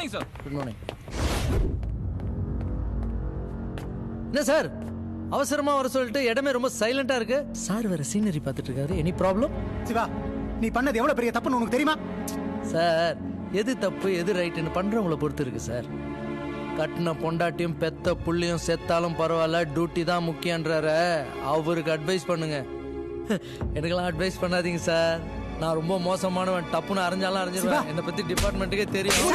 Morning sir. Good morning. என்ன sir அவசரமா வர சொல்லிட்டு இடமே ரொம்ப சைலண்டா இருக்கு. சார் வேற சீனரி பார்த்துட்டு இருக்காரு. Any problem? சிவா, நீ பண்ணது எவ்வளவு பெரிய தப்புன்னு உனக்கு தெரியுமா? சார் எது தப்பு எது ரைட்டுன்னு பண்றவங்களை பொறுத்து இருக்கு சார். கட்டின பொண்டாட்டியும் பெத்த புள்ளியும் செத்தாலும் பரவாயில்ல, டியூட்டி தான் முக்கியன்றாரு. அவருக்கு அட்வைஸ் பண்ணுங்க. எனக்கெல்லாம் அட்வைஸ் பண்ணாதீங்க சார். நான் ரொம்ப மோசமானவன். டப்புன்னு அரைஞ்சாலும் அரைஞ்சிருவேன். என்னை பத்தி டிபார்ட்மெண்ட்டுக்கே தெரியும்.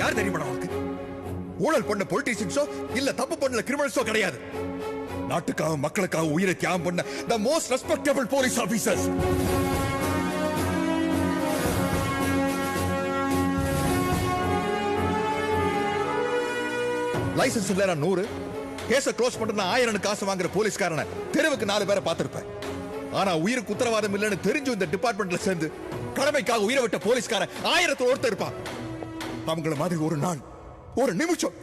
யார் தெரியுமா உனக்கு? ஊழல் பண்ண பொலிட்டீஷியன்ஸோ இல்ல தப்பு பண்ண கிரிமினல்ஸோ கிடையாது. நாட்டுக்காக மக்களுக்காக உயிரை தியாகம் பண்ண the most respectable police officers. Licence இல்ல 100, கேஸ க்ளோஸ் பண்றா 1000 காசு வாங்குற போலீஸ்காரனை தெருவுக்கு 4 பேரை பார்த்திருப்பேன். ஆனா உயிருக்கு உத்தரவாதம் இல்லைன்னு தெரிஞ்சு இந்த டிபார்ட்மெண்ட்ல சேர்ந்து கடமைக்காக உயிரை விட்ட போலீஸ்காரன் 1000 ஒருத்தர் இருப்பான். அவங்கள மாதிரி ஒரு நாள், ஒரு நிமிஷம்,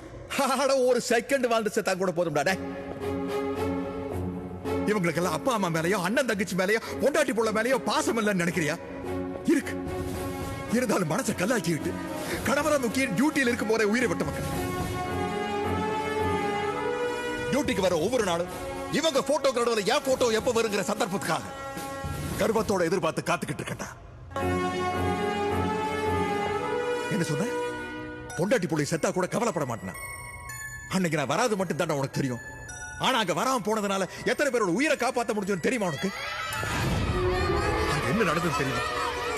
ஒரு செகண்ட் வாழ்ந்து செத்தா கூட போதும்டா. இவங்களுக்கெல்லாம் அப்பா அம்மா மேலயோ அண்ணன் தங்கச்சி மேலயோ பொண்டாட்டி புள்ள மேலயோ பாசம் இல்லைன்னு நினைக்கிறியா? இருக்கு. இருந்தாலும் மனசை கல்லாக்கிட்டு கணவரை முக்கிய டியூட்டியில் இருக்கும் போதே உயிரை விட்ட மக்கள் டியூட்டிக்கு வர ஒவ்வொரு நாளும் இவங்க போட்டோ கடவுள என் போட்டோ எப்ப வருங்கிற சந்தர்ப்பத்துக்காக கர்வத்தோட எதிர்பார்த்து காத்துக்கிட்டு இருக்கா. என்ன சொன்ன? பொண்டாட்டி புள்ளி செத்தா கூட கவலைப்பட மாட்டேன். அன்னைக்கு நான் வராது மட்டும் தான் உனக்கு தெரியும். ஆனா அங்க வராம போனதுனால எத்தனை பேரோட உயிரை காப்பாற்ற முடிஞ்சதுன்னு தெரியுமா உனக்கு? அங்க என்ன நடந்தது தெரியுமா?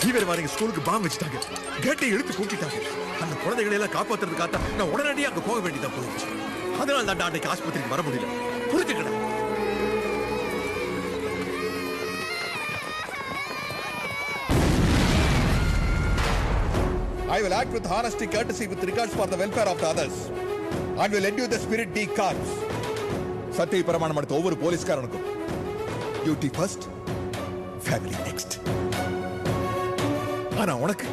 தீவிரவாதிகள் ஸ்கூலுக்கு பாம்பு வச்சுட்டாங்க, கேட்டை இழுத்து கூட்டிட்டாங்க. அந்த குழந்தைகளை எல்லாம் காப்பாத்துறதுக்காக நான் உடனடியாக அங்க போக வேண்டியதா போயிடுச்சு. அதனால தான் அன்னைக்கு ஆஸ்பத்திரிக்கு வர முடியல. புரிஞ்சுக்கடா. I will act with honesty, courtesy, with regards for the welfare of the others, and will endure the spirit D cards. சத்திய பிரமாணம் எடுத்த ஒவ்வொரு போலீஸ்காரனுக்கும் டியூட்டி ஃபர்ஸ்ட், ஃபேமிலி நெக்ஸ்ட். ஆனா உனக்கு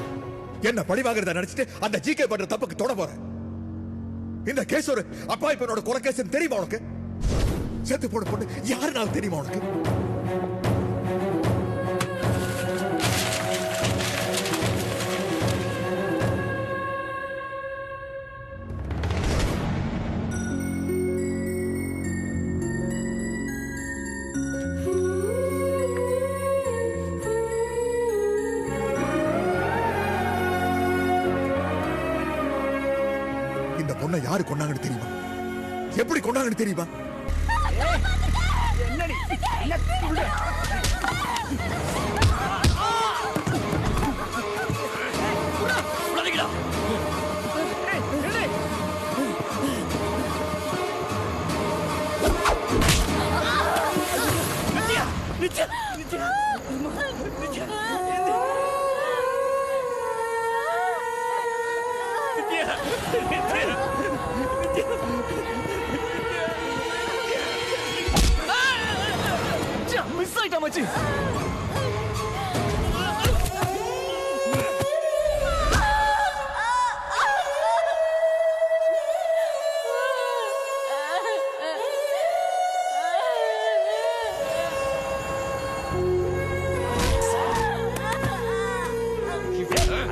என்ன பழிவாங்கிறத நினைச்சிட்டு அந்த ஜிகே பண்ற தப்புக்கு தொட போற. இந்த கேஸ் ஒரு அப்பா இப்பனோட கொலை கேஸ் தெரியுமா உனக்கு? செத்து போட பொண்ணு யாருனாலும் தெரியுமா உனக்கு? பொண்ணை யாரு கொண்டாங்கன்னு தெரியுமா? எப்படி கொண்டாங்கன்னு தெரியுமா? மிஸ் ஆயிட்டா மச்சி.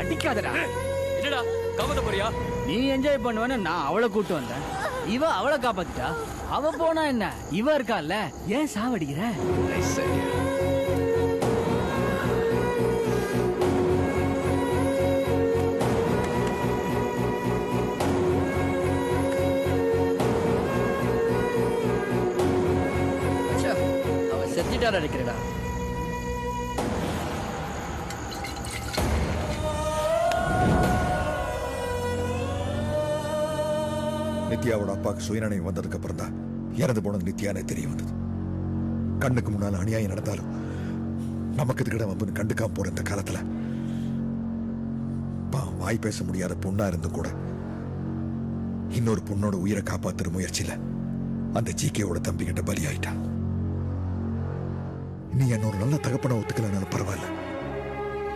அடிக்காதடா. என்னடா கவத போறியா? நீ என்ஜாய் பண்ணுவேன்னு நான் அவளை கூட்டு வந்தேன். இவ அவளை காப்பாத்திட்டா. அவ போனா என்ன, இவ இருக்கால, ஏன் சாவடிக்கிற? அவ செத்துட்டாரா நினைக்கிறடா. நித்யாவோட அப்பாவுக்கு சுயநினைவு வந்ததுக்கு அப்புறம் தான் இறந்து போனது நித்யானே தெரிய வந்தது. கண்ணுக்கு முன்னால அநியாயம் நடந்தாலும் நமக்கு இதுக்கிட வந்து கண்டுக்காம போற இந்த காலத்துல வாய் பேச முடியாத பொண்ணா இருந்தும் கூட இன்னொரு பொண்ணோட உயிரை காப்பாத்துற முயற்சியில அந்த ஜிகேவோட தம்பி கிட்ட பலியாயிட்டா. நீ என்னோட நல்ல தகப்பன ஒத்துக்கலனாலும் பரவாயில்ல,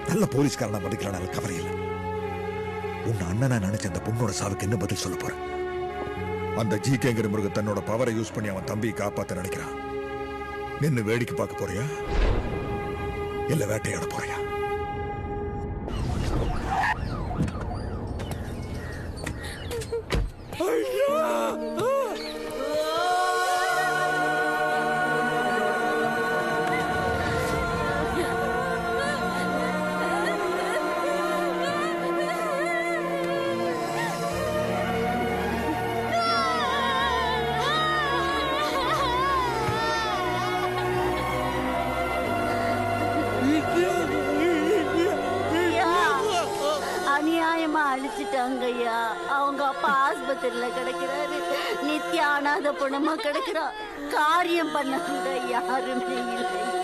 நல்ல போலீஸ்காரனா மதிக்கலனாலும் கவலை இல்லை. உன் அண்ணனா நினைச்ச அந்த பொண்ணோட சாவுக்கு என்ன பதில் சொல்ல போற? அந்த ஜிகேங்கிற மிருகம் தன்னோட பவரை யூஸ் பண்ணி அவன் தம்பியை காப்பாத்த நினைக்கிறான். நின்னு வேடிக்கை பார்க்க போறியா இல்ல வேட்டையாட போறியா? அநியாயமா அழிச்சிட்டாங்க ஐயா. அவங்க அப்பா ஆஸ்பத்திரியில கிடக்கிறாரு. நித்யா அனாத பொண்ணமா கிடக்குறா. காரியம் பண்ணாங்க யாருமே இல்லை.